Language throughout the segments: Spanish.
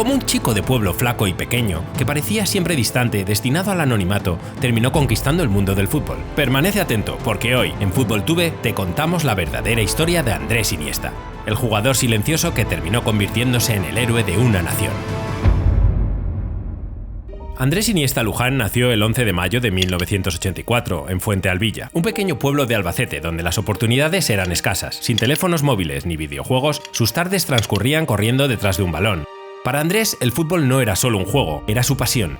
cómo un chico de pueblo flaco y pequeño, que parecía siempre distante, destinado al anonimato, terminó conquistando el mundo del fútbol. Permanece atento, porque hoy, en FútbolTube, te contamos la verdadera historia de Andrés Iniesta, el jugador silencioso que terminó convirtiéndose en el héroe de una nación. Andrés Iniesta Luján nació el 11 de mayo de 1984, en Fuente Alvilla, un pequeño pueblo de Albacete donde las oportunidades eran escasas. Sin teléfonos móviles ni videojuegos, sus tardes transcurrían corriendo detrás de un balón. Para Andrés, el fútbol no era solo un juego, era su pasión.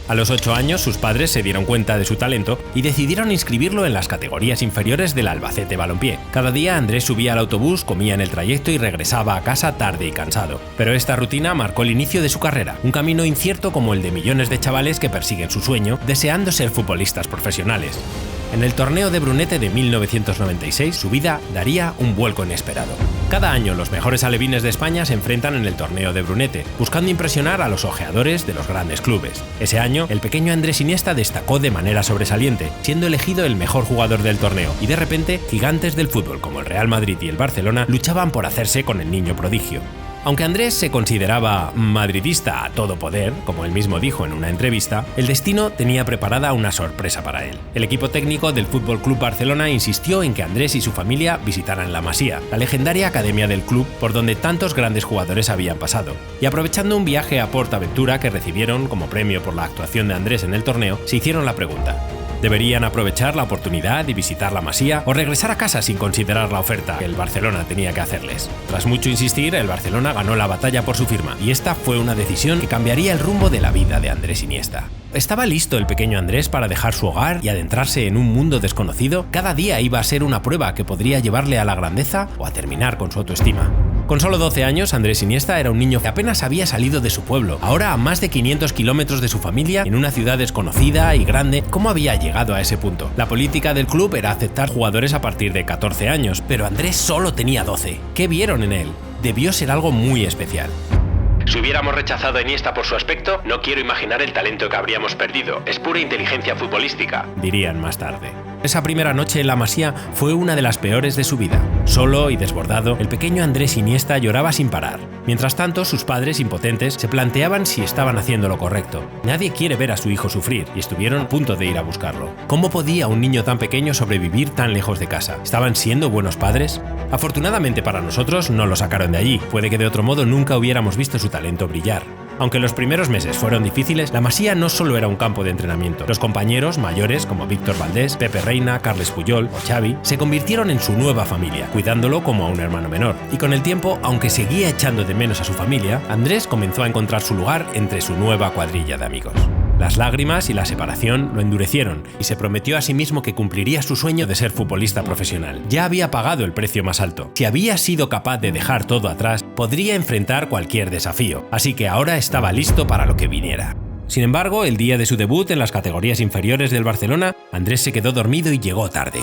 A los 8 años, sus padres se dieron cuenta de su talento y decidieron inscribirlo en las categorías inferiores del Albacete Balompié. Cada día Andrés subía al autobús, comía en el trayecto y regresaba a casa tarde y cansado. Pero esta rutina marcó el inicio de su carrera, un camino incierto como el de millones de chavales que persiguen su sueño, deseando ser futbolistas profesionales. En el torneo de Brunete de 1996, su vida daría un vuelco inesperado. Cada año los mejores alevines de España se enfrentan en el torneo de Brunete, buscando impresionar a los ojeadores de los grandes clubes. Ese año, el pequeño Andrés Iniesta destacó de manera sobresaliente, siendo elegido el mejor jugador del torneo, y de repente, gigantes del fútbol como el Real Madrid y el Barcelona luchaban por hacerse con el niño prodigio. Aunque Andrés se consideraba madridista a todo poder, como él mismo dijo en una entrevista, el destino tenía preparada una sorpresa para él. El equipo técnico del FC Barcelona insistió en que Andrés y su familia visitaran la Masía, la legendaria academia del club por donde tantos grandes jugadores habían pasado. Y aprovechando un viaje a PortAventura que recibieron como premio por la actuación de Andrés en el torneo, se hicieron la pregunta: ¿deberían aprovechar la oportunidad y visitar la Masía o regresar a casa sin considerar la oferta que el Barcelona tenía que hacerles? Tras mucho insistir, el Barcelona ganó la batalla por su firma, y esta fue una decisión que cambiaría el rumbo de la vida de Andrés Iniesta. ¿Estaba listo el pequeño Andrés para dejar su hogar y adentrarse en un mundo desconocido? Cada día iba a ser una prueba que podría llevarle a la grandeza o a terminar con su autoestima. Con solo 12 años, Andrés Iniesta era un niño que apenas había salido de su pueblo. Ahora, a más de 500 kilómetros de su familia, en una ciudad desconocida y grande, ¿cómo había llegado a ese punto? La política del club era aceptar jugadores a partir de 14 años, pero Andrés solo tenía 12. ¿Qué vieron en él? Debió ser algo muy especial. Si hubiéramos rechazado a Iniesta por su aspecto, no quiero imaginar el talento que habríamos perdido. Es pura inteligencia futbolística, dirían más tarde. Esa primera noche en la Masía fue una de las peores de su vida. Solo y desbordado, el pequeño Andrés Iniesta lloraba sin parar. Mientras tanto, sus padres, impotentes, se planteaban si estaban haciendo lo correcto. Nadie quiere ver a su hijo sufrir, y estuvieron a punto de ir a buscarlo. ¿Cómo podía un niño tan pequeño sobrevivir tan lejos de casa? ¿Estaban siendo buenos padres? Afortunadamente para nosotros, no lo sacaron de allí. Puede que de otro modo nunca hubiéramos visto su talento brillar. Aunque los primeros meses fueron difíciles, la Masía no solo era un campo de entrenamiento. Los compañeros mayores como Víctor Valdés, Pepe Reina, Carles Puyol o Xavi se convirtieron en su nueva familia, cuidándolo como a un hermano menor. Y con el tiempo, aunque seguía echando de menos a su familia, Andrés comenzó a encontrar su lugar entre su nueva cuadrilla de amigos. Las lágrimas y la separación lo endurecieron y se prometió a sí mismo que cumpliría su sueño de ser futbolista profesional. Ya había pagado el precio más alto. Si había sido capaz de dejar todo atrás, podría enfrentar cualquier desafío. Así que ahora estaba listo para lo que viniera. Sin embargo, el día de su debut en las categorías inferiores del Barcelona, Andrés se quedó dormido y llegó tarde.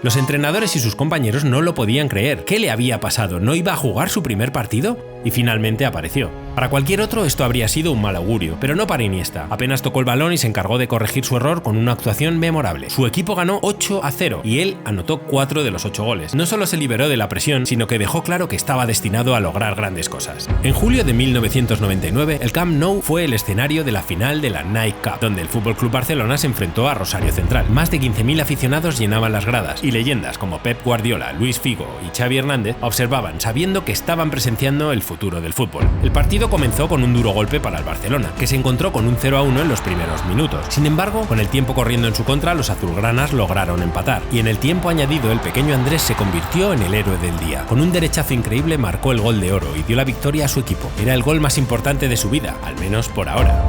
Los entrenadores y sus compañeros no lo podían creer. ¿Qué le había pasado? ¿No iba a jugar su primer partido? Y finalmente apareció. Para cualquier otro esto habría sido un mal augurio, pero no para Iniesta. Apenas tocó el balón y se encargó de corregir su error con una actuación memorable. Su equipo ganó 8-0 y él anotó 4 de los 8 goles. No solo se liberó de la presión, sino que dejó claro que estaba destinado a lograr grandes cosas. En julio de 1999, el Camp Nou fue el escenario de la final de la Nike Cup, donde el FC Barcelona se enfrentó a Rosario Central. Más de 15.000 aficionados llenaban las gradas y leyendas como Pep Guardiola, Luis Figo y Xavi Hernández observaban, sabiendo que estaban presenciando el futuro del fútbol. El partido comenzó con un duro golpe para el Barcelona, que se encontró con un 0-1 en los primeros minutos. Sin embargo, con el tiempo corriendo en su contra, los azulgranas lograron empatar, y en el tiempo añadido el pequeño Andrés se convirtió en el héroe del día. Con un derechazo increíble marcó el gol de oro y dio la victoria a su equipo. Era el gol más importante de su vida, al menos por ahora.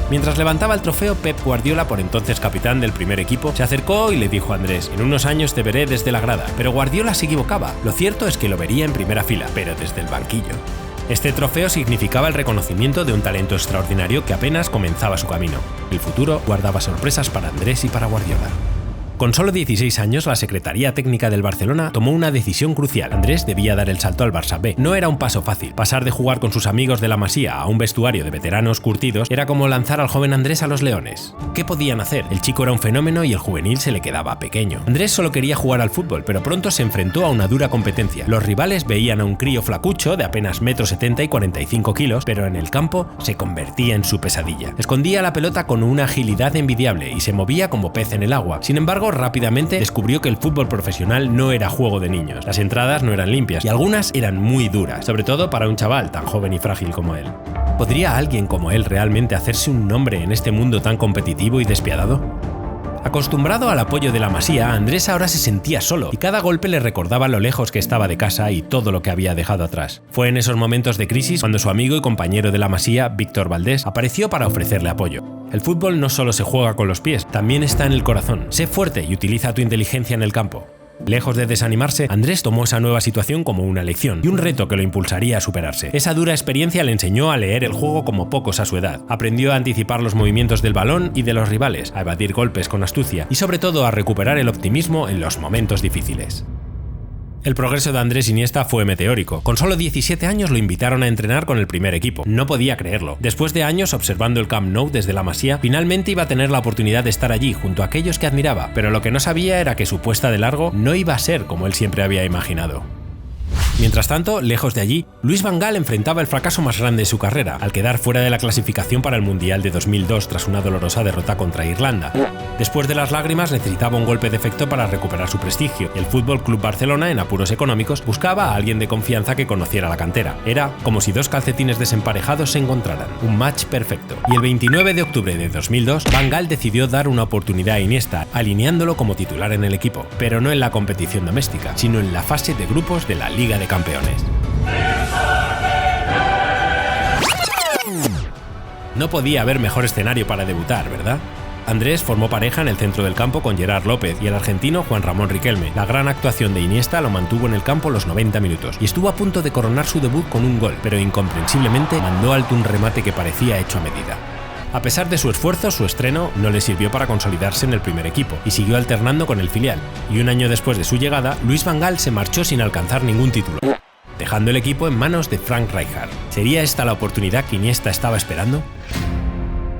Mientras levantaba el trofeo, Pep Guardiola, por entonces capitán del primer equipo, se acercó y le dijo a Andrés: en unos años te veré desde la grada. Pero Guardiola se equivocaba. Lo cierto es que lo vería en primera fila, pero desde el banquillo. Este trofeo significaba el reconocimiento de un talento extraordinario que apenas comenzaba su camino. El futuro guardaba sorpresas para Andrés y para Guardiola. Con solo 16 años, la Secretaría Técnica del Barcelona tomó una decisión crucial. Andrés debía dar el salto al Barça B. No era un paso fácil. Pasar de jugar con sus amigos de la Masía a un vestuario de veteranos curtidos era como lanzar al joven Andrés a los Leones. ¿Qué podían hacer? El chico era un fenómeno y el juvenil se le quedaba pequeño. Andrés solo quería jugar al fútbol, pero pronto se enfrentó a una dura competencia. Los rivales veían a un crío flacucho de apenas 1,70 m y 45 kilos, pero en el campo se convertía en su pesadilla. Escondía la pelota con una agilidad envidiable y se movía como pez en el agua. Sin embargo, rápidamente descubrió que el fútbol profesional no era juego de niños. Las entradas no eran limpias y algunas eran muy duras, sobre todo para un chaval tan joven y frágil como él. ¿Podría alguien como él realmente hacerse un nombre en este mundo tan competitivo y despiadado? Acostumbrado al apoyo de la Masía, Andrés ahora se sentía solo y cada golpe le recordaba lo lejos que estaba de casa y todo lo que había dejado atrás. Fue en esos momentos de crisis cuando su amigo y compañero de la Masía, Víctor Valdés, apareció para ofrecerle apoyo. El fútbol no solo se juega con los pies, también está en el corazón. Sé fuerte y utiliza tu inteligencia en el campo. Lejos de desanimarse, Andrés tomó esa nueva situación como una lección y un reto que lo impulsaría a superarse. Esa dura experiencia le enseñó a leer el juego como pocos a su edad. Aprendió a anticipar los movimientos del balón y de los rivales, a evadir golpes con astucia y sobre todo a recuperar el optimismo en los momentos difíciles. El progreso de Andrés Iniesta fue meteórico. Con solo 17 años lo invitaron a entrenar con el primer equipo. No podía creerlo. Después de años observando el Camp Nou desde la Masía, finalmente iba a tener la oportunidad de estar allí junto a aquellos que admiraba, pero lo que no sabía era que su puesta de largo no iba a ser como él siempre había imaginado. Mientras tanto, lejos de allí, Louis van Gaal enfrentaba el fracaso más grande de su carrera, al quedar fuera de la clasificación para el Mundial de 2002 tras una dolorosa derrota contra Irlanda. Después de las lágrimas, necesitaba un golpe de efecto para recuperar su prestigio. El Fútbol Club Barcelona, en apuros económicos, buscaba a alguien de confianza que conociera la cantera. Era como si dos calcetines desemparejados se encontraran, un match perfecto. Y el 29 de octubre de 2002, Van Gaal decidió dar una oportunidad a Iniesta, alineándolo como titular en el equipo, pero no en la competición doméstica, sino en la fase de grupos de la Liga de Campeones. No podía haber mejor escenario para debutar, ¿verdad? Andrés formó pareja en el centro del campo con Gerard López y el argentino Juan Ramón Riquelme. La gran actuación de Iniesta lo mantuvo en el campo los 90 minutos y estuvo a punto de coronar su debut con un gol, pero incomprensiblemente mandó alto un remate que parecía hecho a medida. A pesar de su esfuerzo, su estreno no le sirvió para consolidarse en el primer equipo y siguió alternando con el filial. Y un año después de su llegada, Louis van Gaal se marchó sin alcanzar ningún título, dejando el equipo en manos de Frank Rijkaard. ¿Sería esta la oportunidad que Iniesta estaba esperando?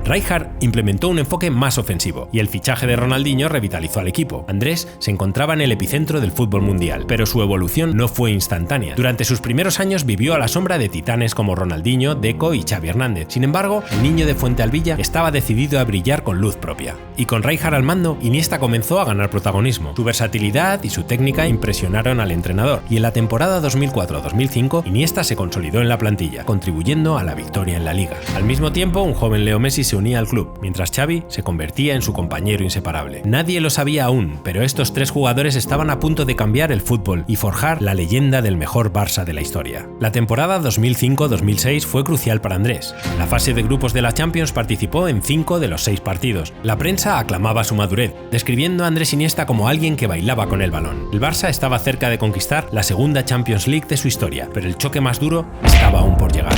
Rijkaard implementó un enfoque más ofensivo y el fichaje de Ronaldinho revitalizó al equipo. Andrés se encontraba en el epicentro del fútbol mundial, pero su evolución no fue instantánea. Durante sus primeros años vivió a la sombra de titanes como Ronaldinho, Deco y Xavi Hernández. Sin embargo, el niño de Fuentealbilla estaba decidido a brillar con luz propia. Y con Rijkaard al mando, Iniesta comenzó a ganar protagonismo. Su versatilidad y su técnica impresionaron al entrenador, y en la temporada 2004-2005 Iniesta se consolidó en la plantilla, contribuyendo a la victoria en la Liga. Al mismo tiempo, un joven Leo Messi se unía al club, mientras Xavi se convertía en su compañero inseparable. Nadie lo sabía aún, pero estos tres jugadores estaban a punto de cambiar el fútbol y forjar la leyenda del mejor Barça de la historia. La temporada 2005-2006 fue crucial para Andrés. En la fase de grupos de la Champions participó en 5 de los 6 partidos. La prensa aclamaba su madurez, describiendo a Andrés Iniesta como alguien que bailaba con el balón. El Barça estaba cerca de conquistar la segunda Champions League de su historia, pero el choque más duro estaba aún por llegar.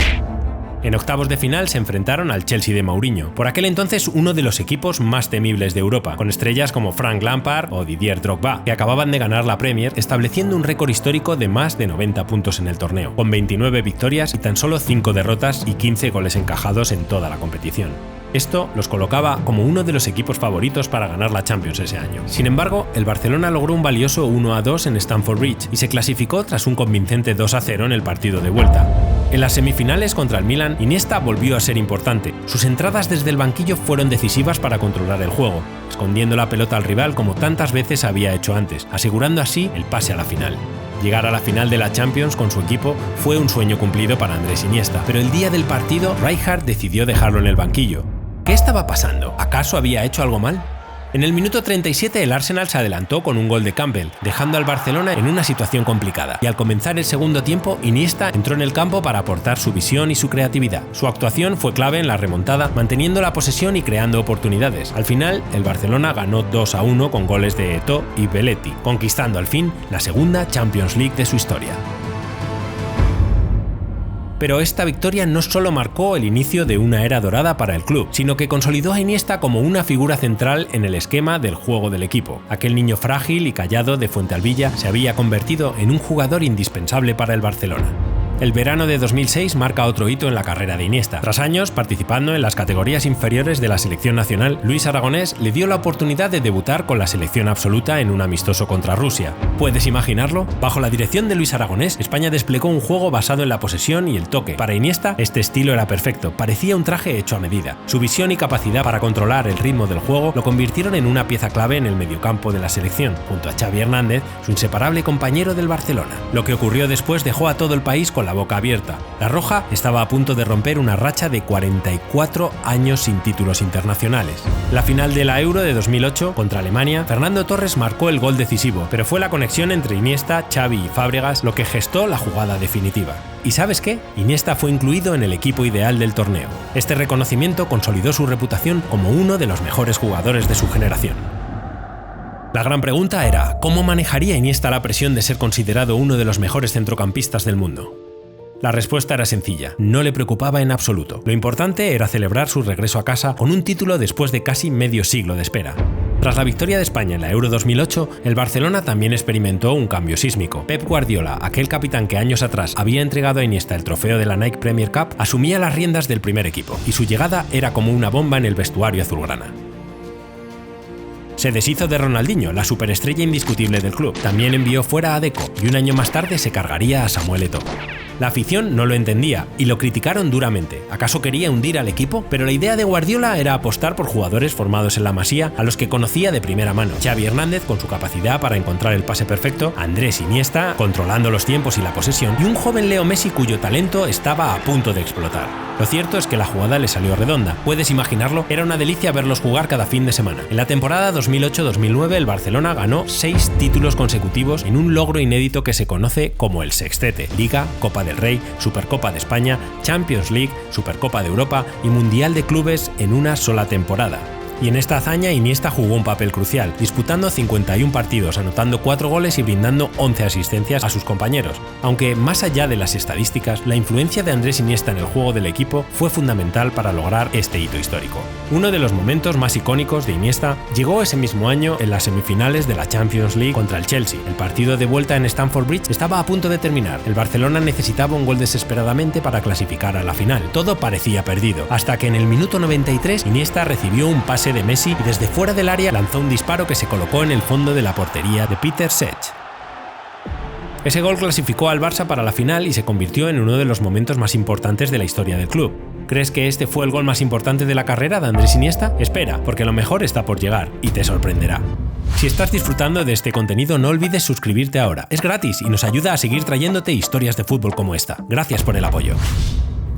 En octavos de final se enfrentaron al Chelsea de Mourinho, por aquel entonces uno de los equipos más temibles de Europa, con estrellas como Frank Lampard o Didier Drogba, que acababan de ganar la Premier, estableciendo un récord histórico de más de 90 puntos en el torneo, con 29 victorias y tan solo 5 derrotas y 15 goles encajados en toda la competición. Esto los colocaba como uno de los equipos favoritos para ganar la Champions ese año. Sin embargo, el Barcelona logró un valioso 1-2 en Stamford Bridge y se clasificó tras un convincente 2-0 en el partido de vuelta. En las semifinales contra el Milan, Iniesta volvió a ser importante. Sus entradas desde el banquillo fueron decisivas para controlar el juego, escondiendo la pelota al rival como tantas veces había hecho antes, asegurando así el pase a la final. Llegar a la final de la Champions con su equipo fue un sueño cumplido para Andrés Iniesta, pero el día del partido, Rijkaard decidió dejarlo en el banquillo. ¿Qué estaba pasando? ¿Acaso había hecho algo mal? En el minuto 37 el Arsenal se adelantó con un gol de Campbell, dejando al Barcelona en una situación complicada. Y al comenzar el segundo tiempo, Iniesta entró en el campo para aportar su visión y su creatividad. Su actuación fue clave en la remontada, manteniendo la posesión y creando oportunidades. Al final, el Barcelona ganó 2-1 con goles de Eto'o y Belletti, conquistando al fin la segunda Champions League de su historia. Pero esta victoria no solo marcó el inicio de una era dorada para el club, sino que consolidó a Iniesta como una figura central en el esquema del juego del equipo. Aquel niño frágil y callado de Fuentealbilla se había convertido en un jugador indispensable para el Barcelona. El verano de 2006 marca otro hito en la carrera de Iniesta. Tras años participando en las categorías inferiores de la selección nacional, Luis Aragonés le dio la oportunidad de debutar con la selección absoluta en un amistoso contra Rusia. ¿Puedes imaginarlo? Bajo la dirección de Luis Aragonés, España desplegó un juego basado en la posesión y el toque. Para Iniesta, este estilo era perfecto, parecía un traje hecho a medida. Su visión y capacidad para controlar el ritmo del juego lo convirtieron en una pieza clave en el mediocampo de la selección, junto a Xavi Hernández, su inseparable compañero del Barcelona. Lo que ocurrió después dejó a todo el país con la boca abierta. La Roja estaba a punto de romper una racha de 44 años sin títulos internacionales. La final de la Euro de 2008 contra Alemania, Fernando Torres marcó el gol decisivo, pero fue la conexión entre Iniesta, Xavi y Fábregas lo que gestó la jugada definitiva. ¿Y sabes qué? Iniesta fue incluido en el equipo ideal del torneo. Este reconocimiento consolidó su reputación como uno de los mejores jugadores de su generación. La gran pregunta era, ¿cómo manejaría Iniesta la presión de ser considerado uno de los mejores centrocampistas del mundo? La respuesta era sencilla, no le preocupaba en absoluto. Lo importante era celebrar su regreso a casa con un título después de casi medio siglo de espera. Tras la victoria de España en la Euro 2008, el Barcelona también experimentó un cambio sísmico. Pep Guardiola, aquel capitán que años atrás había entregado a Iniesta el trofeo de la Nike Premier Cup, asumía las riendas del primer equipo, y su llegada era como una bomba en el vestuario azulgrana. Se deshizo de Ronaldinho, la superestrella indiscutible del club. También envió fuera a Deco, y un año más tarde se cargaría a Samuel Eto'o. La afición no lo entendía y lo criticaron duramente. ¿Acaso quería hundir al equipo? Pero la idea de Guardiola era apostar por jugadores formados en la Masía a los que conocía de primera mano. Xavi Hernández con su capacidad para encontrar el pase perfecto, Andrés Iniesta controlando los tiempos y la posesión, y un joven Leo Messi cuyo talento estaba a punto de explotar. Lo cierto es que la jugada le salió redonda. Puedes imaginarlo, era una delicia verlos jugar cada fin de semana. En la temporada 2008-2009 el Barcelona ganó 6 títulos consecutivos en un logro inédito que se conoce como el sextete: Liga, Copa del Rey, Supercopa de España, Champions League, Supercopa de Europa y Mundial de Clubes en una sola temporada. Y en esta hazaña Iniesta jugó un papel crucial, disputando 51 partidos, anotando 4 goles y brindando 11 asistencias a sus compañeros. Aunque más allá de las estadísticas, la influencia de Andrés Iniesta en el juego del equipo fue fundamental para lograr este hito histórico. Uno de los momentos más icónicos de Iniesta llegó ese mismo año en las semifinales de la Champions League contra el Chelsea. El partido de vuelta en Stamford Bridge estaba a punto de terminar. El Barcelona necesitaba un gol desesperadamente para clasificar a la final. Todo parecía perdido, hasta que en el minuto 93 Iniesta recibió un pase de Messi y desde fuera del área lanzó un disparo que se colocó en el fondo de la portería de Peter Cech. Ese gol clasificó al Barça para la final y se convirtió en uno de los momentos más importantes de la historia del club. ¿Crees que este fue el gol más importante de la carrera de Andrés Iniesta? Espera, porque lo mejor está por llegar y te sorprenderá. Si estás disfrutando de este contenido, no olvides suscribirte ahora. Es gratis y nos ayuda a seguir trayéndote historias de fútbol como esta. Gracias por el apoyo.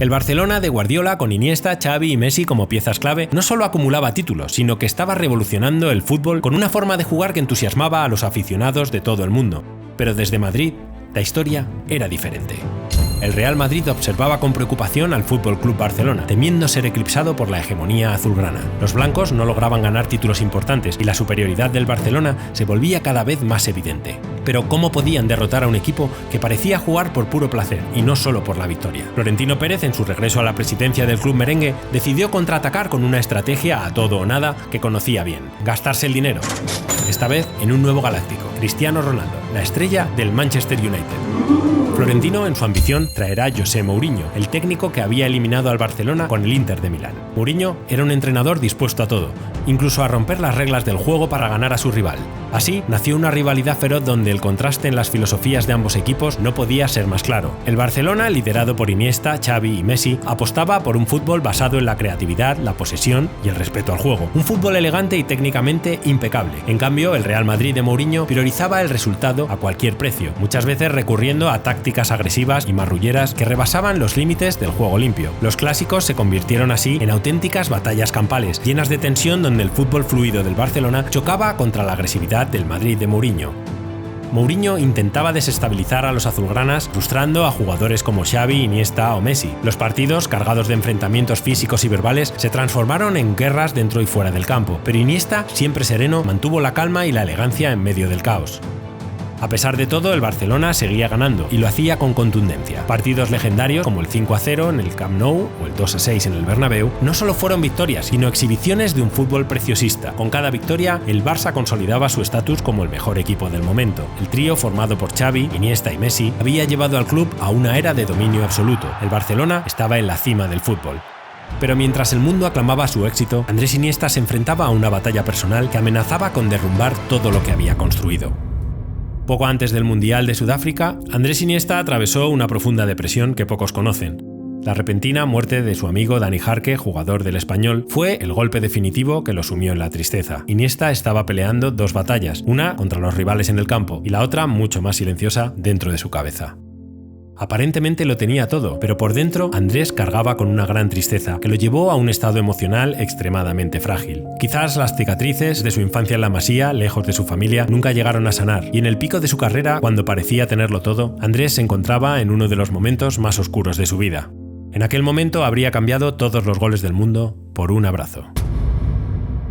El Barcelona de Guardiola, con Iniesta, Xavi y Messi como piezas clave, no solo acumulaba títulos, sino que estaba revolucionando el fútbol con una forma de jugar que entusiasmaba a los aficionados de todo el mundo. Pero desde Madrid, la historia era diferente. El Real Madrid observaba con preocupación al Fútbol Club Barcelona, temiendo ser eclipsado por la hegemonía azulgrana. Los blancos no lograban ganar títulos importantes y la superioridad del Barcelona se volvía cada vez más evidente. Pero ¿cómo podían derrotar a un equipo que parecía jugar por puro placer y no solo por la victoria? Florentino Pérez, en su regreso a la presidencia del club merengue, decidió contraatacar con una estrategia a todo o nada que conocía bien: gastarse el dinero. Esta vez en un nuevo galáctico, Cristiano Ronaldo, la estrella del Manchester United. Florentino, en su ambición, traerá a José Mourinho, el técnico que había eliminado al Barcelona con el Inter de Milán. Mourinho era un entrenador dispuesto a todo, incluso a romper las reglas del juego para ganar a su rival. Así nació una rivalidad feroz donde el contraste en las filosofías de ambos equipos no podía ser más claro. El Barcelona, liderado por Iniesta, Xavi y Messi, apostaba por un fútbol basado en la creatividad, la posesión y el respeto al juego. Un fútbol elegante y técnicamente impecable. En cambio, el Real Madrid de Mourinho priorizaba el resultado a cualquier precio, muchas veces recurriendo a tácticas agresivas y marrulleras que rebasaban los límites del juego limpio. Los clásicos se convirtieron así en auténticas batallas campales, llenas de tensión, donde el fútbol fluido del Barcelona chocaba contra la agresividad del Madrid de Mourinho. Mourinho intentaba desestabilizar a los azulgranas, frustrando a jugadores como Xavi, Iniesta o Messi. Los partidos, cargados de enfrentamientos físicos y verbales, se transformaron en guerras dentro y fuera del campo, pero Iniesta, siempre sereno, mantuvo la calma y la elegancia en medio del caos. A pesar de todo, el Barcelona seguía ganando y lo hacía con contundencia. Partidos legendarios como el 5-0 en el Camp Nou o el 2-6 en el Bernabéu no solo fueron victorias, sino exhibiciones de un fútbol preciosista. Con cada victoria, el Barça consolidaba su estatus como el mejor equipo del momento. El trío formado por Xavi, Iniesta y Messi había llevado al club a una era de dominio absoluto. El Barcelona estaba en la cima del fútbol. Pero mientras el mundo aclamaba su éxito, Andrés Iniesta se enfrentaba a una batalla personal que amenazaba con derrumbar todo lo que había construido. Poco antes del Mundial de Sudáfrica, Andrés Iniesta atravesó una profunda depresión que pocos conocen. La repentina muerte de su amigo Dani Jarque, jugador del Español, fue el golpe definitivo que lo sumió en la tristeza. Iniesta estaba peleando dos batallas, una contra los rivales en el campo y la otra, mucho más silenciosa, dentro de su cabeza. Aparentemente lo tenía todo, pero por dentro Andrés cargaba con una gran tristeza que lo llevó a un estado emocional extremadamente frágil. Quizás las cicatrices de su infancia en la Masía, lejos de su familia, nunca llegaron a sanar, y en el pico de su carrera, cuando parecía tenerlo todo, Andrés se encontraba en uno de los momentos más oscuros de su vida. En aquel momento habría cambiado todos los goles del mundo por un abrazo.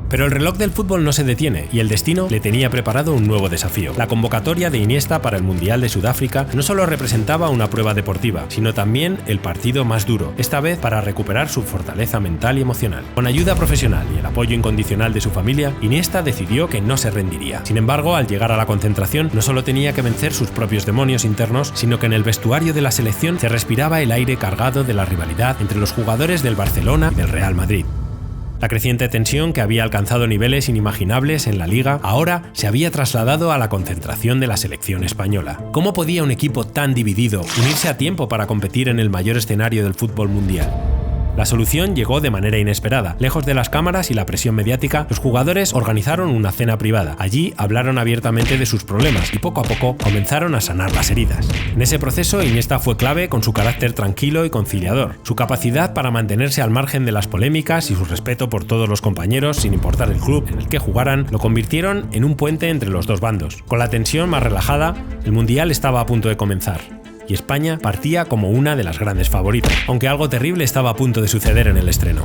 Pero el reloj del fútbol no se detiene y el destino le tenía preparado un nuevo desafío. La convocatoria de Iniesta para el Mundial de Sudáfrica no solo representaba una prueba deportiva, sino también el partido más duro, esta vez para recuperar su fortaleza mental y emocional. Con ayuda profesional y el apoyo incondicional de su familia, Iniesta decidió que no se rendiría. Sin embargo, al llegar a la concentración, no solo tenía que vencer sus propios demonios internos, sino que en el vestuario de la selección se respiraba el aire cargado de la rivalidad entre los jugadores del Barcelona y del Real Madrid. La creciente tensión que había alcanzado niveles inimaginables en la Liga ahora se había trasladado a la concentración de la selección española. ¿Cómo podía un equipo tan dividido unirse a tiempo para competir en el mayor escenario del fútbol mundial? La solución llegó de manera inesperada. Lejos de las cámaras y la presión mediática, los jugadores organizaron una cena privada. Allí hablaron abiertamente de sus problemas y poco a poco comenzaron a sanar las heridas. En ese proceso, Iniesta fue clave con su carácter tranquilo y conciliador. Su capacidad para mantenerse al margen de las polémicas y su respeto por todos los compañeros, sin importar el club en el que jugaran, lo convirtieron en un puente entre los dos bandos. Con la tensión más relajada, el Mundial estaba a punto de comenzar. Y España partía como una de las grandes favoritas, aunque algo terrible estaba a punto de suceder en el estreno.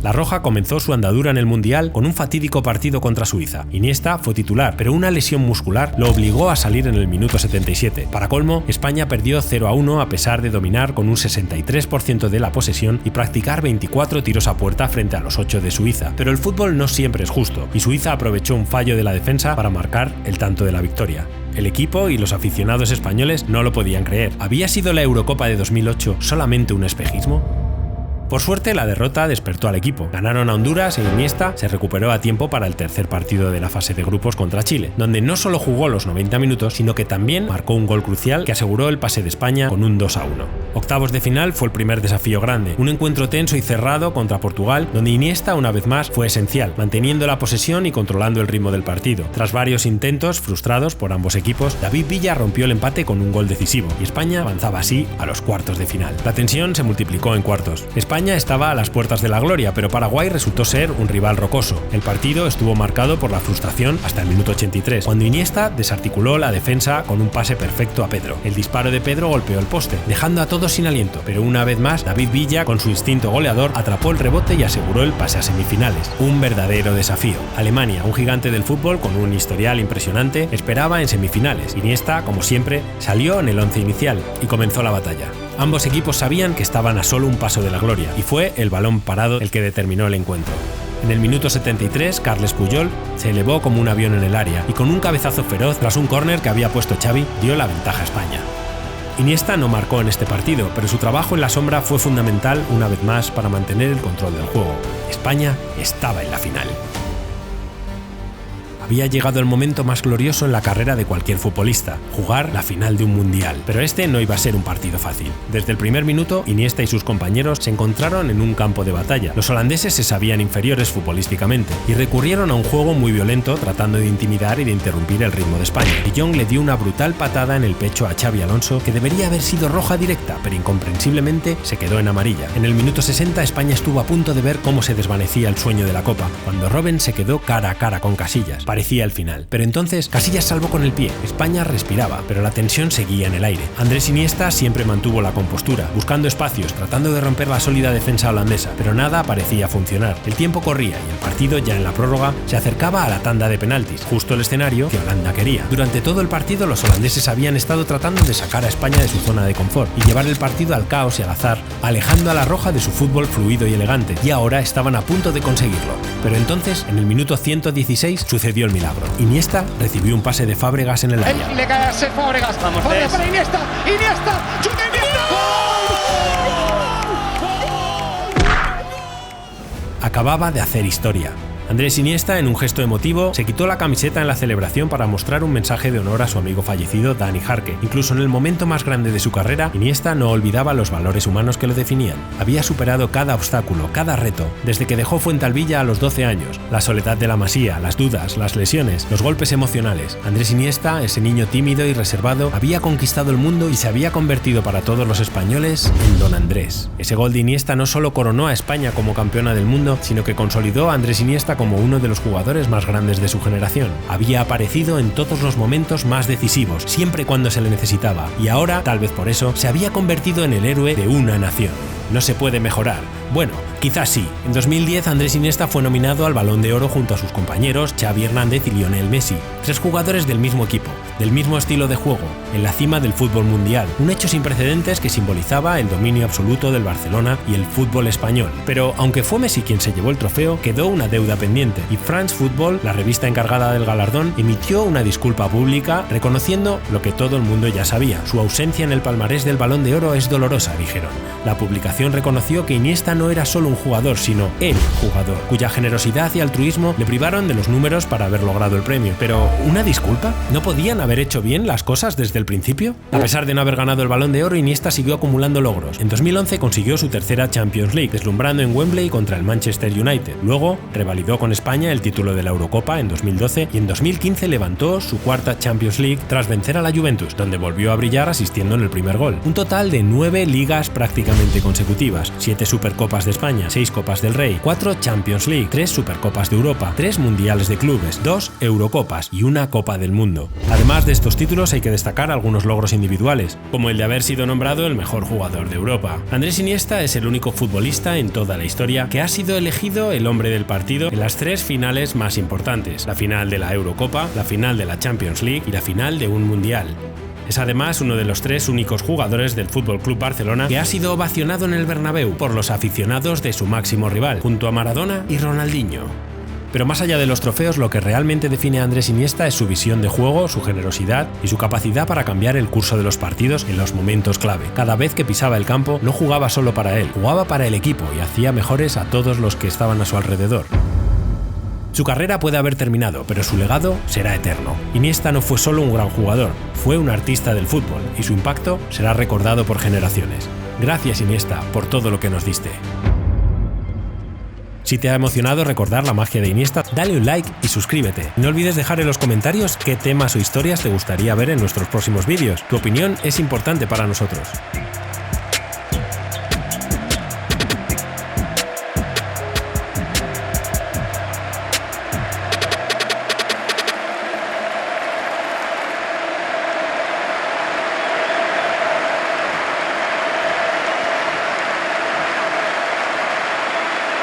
La Roja comenzó su andadura en el Mundial con un fatídico partido contra Suiza. Iniesta fue titular, pero una lesión muscular lo obligó a salir en el minuto 77. Para colmo, España perdió 0-1 a pesar de dominar con un 63% de la posesión y practicar 24 tiros a puerta frente a los 8 de Suiza. Pero el fútbol no siempre es justo, y Suiza aprovechó un fallo de la defensa para marcar el tanto de la victoria. El equipo y los aficionados españoles no lo podían creer. ¿Había sido la Eurocopa de 2008 solamente un espejismo? Por suerte, la derrota despertó al equipo. Ganaron a Honduras e Iniesta se recuperó a tiempo para el tercer partido de la fase de grupos contra Chile, donde no solo jugó los 90 minutos, sino que también marcó un gol crucial que aseguró el pase de España con un 2-1. Octavos de final fue el primer desafío grande, un encuentro tenso y cerrado contra Portugal, donde Iniesta una vez más fue esencial, manteniendo la posesión y controlando el ritmo del partido. Tras varios intentos frustrados por ambos equipos, David Villa rompió el empate con un gol decisivo y España avanzaba así a los cuartos de final. La tensión se multiplicó en cuartos. España estaba a las puertas de la gloria, pero Paraguay resultó ser un rival rocoso. El partido estuvo marcado por la frustración hasta el minuto 83, cuando Iniesta desarticuló la defensa con un pase perfecto a Pedro. El disparo de Pedro golpeó el poste, dejando a todos sin aliento, pero una vez más David Villa, con su instinto goleador, atrapó el rebote y aseguró el pase a semifinales. Un verdadero desafío. Alemania, un gigante del fútbol con un historial impresionante, esperaba en semifinales. Iniesta, como siempre, salió en el once inicial y comenzó la batalla. Ambos equipos sabían que estaban a solo un paso de la gloria, y fue el balón parado el que determinó el encuentro. En el minuto 73, Carles Puyol se elevó como un avión en el área y con un cabezazo feroz tras un córner que había puesto Xavi, dio la ventaja a España. Iniesta no marcó en este partido, pero su trabajo en la sombra fue fundamental una vez más para mantener el control del juego. España estaba en la final. Había llegado el momento más glorioso en la carrera de cualquier futbolista, jugar la final de un mundial. Pero este no iba a ser un partido fácil. Desde el primer minuto, Iniesta y sus compañeros se encontraron en un campo de batalla. Los holandeses se sabían inferiores futbolísticamente y recurrieron a un juego muy violento tratando de intimidar y de interrumpir el ritmo de España. De Jong le dio una brutal patada en el pecho a Xabi Alonso que debería haber sido roja directa, pero incomprensiblemente se quedó en amarilla. En el minuto 60, España estuvo a punto de ver cómo se desvanecía el sueño de la Copa, cuando Robben se quedó cara a cara con Casillas. parecía el final. Pero entonces Casillas salvó con el pie. España respiraba, pero la tensión seguía en el aire. Andrés Iniesta siempre mantuvo la compostura, buscando espacios, tratando de romper la sólida defensa holandesa, pero nada parecía funcionar. El tiempo corría y el partido, ya en la prórroga, se acercaba a la tanda de penaltis, justo el escenario que Holanda quería. Durante todo el partido los holandeses habían estado tratando de sacar a España de su zona de confort y llevar el partido al caos y al azar, alejando a la roja de su fútbol fluido y elegante, y ahora estaban a punto de conseguirlo. Pero entonces, en el minuto 116, sucedió el milagro. Iniesta recibió un pase de Fábregas en el área. Le cae a Fábregas. Vamos, Fábregas para Iniesta. ¡Iniesta! ¡Chuta Iniesta! Acababa de hacer historia. Andrés Iniesta, en un gesto emotivo, se quitó la camiseta en la celebración para mostrar un mensaje de honor a su amigo fallecido Dani Jarque. Incluso en el momento más grande de su carrera, Iniesta no olvidaba los valores humanos que lo definían. Había superado cada obstáculo, cada reto, desde que dejó Fuentalbilla a los 12 años. La soledad de la Masía, las dudas, las lesiones, los golpes emocionales. Andrés Iniesta, ese niño tímido y reservado, había conquistado el mundo y se había convertido para todos los españoles en Don Andrés. Ese gol de Iniesta no solo coronó a España como campeona del mundo, sino que consolidó a Andrés Iniesta como uno de los jugadores más grandes de su generación. Había aparecido en todos los momentos más decisivos, siempre cuando se le necesitaba, y ahora, tal vez por eso, se había convertido en el héroe de una nación. No se puede mejorar. Bueno, quizás sí. En 2010 Andrés Iniesta fue nominado al Balón de Oro junto a sus compañeros Xavi Hernández y Lionel Messi, 3 jugadores del mismo equipo, del mismo estilo de juego, en la cima del fútbol mundial, un hecho sin precedentes que simbolizaba el dominio absoluto del Barcelona y el fútbol español. Pero aunque fue Messi quien se llevó el trofeo, quedó una deuda pendiente, y France Football, la revista encargada del galardón, emitió una disculpa pública reconociendo lo que todo el mundo ya sabía: su ausencia en el palmarés del Balón de Oro es dolorosa, dijeron. La publicación reconoció que Iniesta no era solo un jugador, sino el jugador, cuya generosidad y altruismo le privaron de los números para haber logrado el premio. Pero, ¿una disculpa? ¿No podían haber hecho bien las cosas desde el principio? A pesar de no haber ganado el Balón de Oro, Iniesta siguió acumulando logros. En 2011 consiguió su tercera Champions League, deslumbrando en Wembley contra el Manchester United. Luego, revalidó con España el título de la Eurocopa en 2012 y en 2015 levantó su cuarta Champions League tras vencer a la Juventus, donde volvió a brillar asistiendo en el primer gol. Un total de 9 ligas prácticamente consecutivas, 7 Supercopas de España, 6 Copas del Rey, 4 Champions League, 3 Supercopas de Europa, 3 Mundiales de Clubes, 2 Eurocopas y una Copa del Mundo. Además de estos títulos hay que destacar algunos logros individuales, como el de haber sido nombrado el mejor jugador de Europa. Andrés Iniesta es el único futbolista en toda la historia que ha sido elegido el hombre del partido en las 3 finales más importantes: la final de la Eurocopa, la final de la Champions League y la final de un Mundial. Es además uno de los 3 únicos jugadores del FC Barcelona que ha sido ovacionado en el Bernabéu por los aficionados de su máximo rival, junto a Maradona y Ronaldinho. Pero más allá de los trofeos, lo que realmente define a Andrés Iniesta es su visión de juego, su generosidad y su capacidad para cambiar el curso de los partidos en los momentos clave. Cada vez que pisaba el campo, no jugaba solo para él, jugaba para el equipo y hacía mejores a todos los que estaban a su alrededor. Su carrera puede haber terminado, pero su legado será eterno. Iniesta no fue solo un gran jugador, fue un artista del fútbol, y su impacto será recordado por generaciones. Gracias, Iniesta, por todo lo que nos diste. Si te ha emocionado recordar la magia de Iniesta, dale un like y suscríbete. No olvides dejar en los comentarios qué temas o historias te gustaría ver en nuestros próximos vídeos. Tu opinión es importante para nosotros.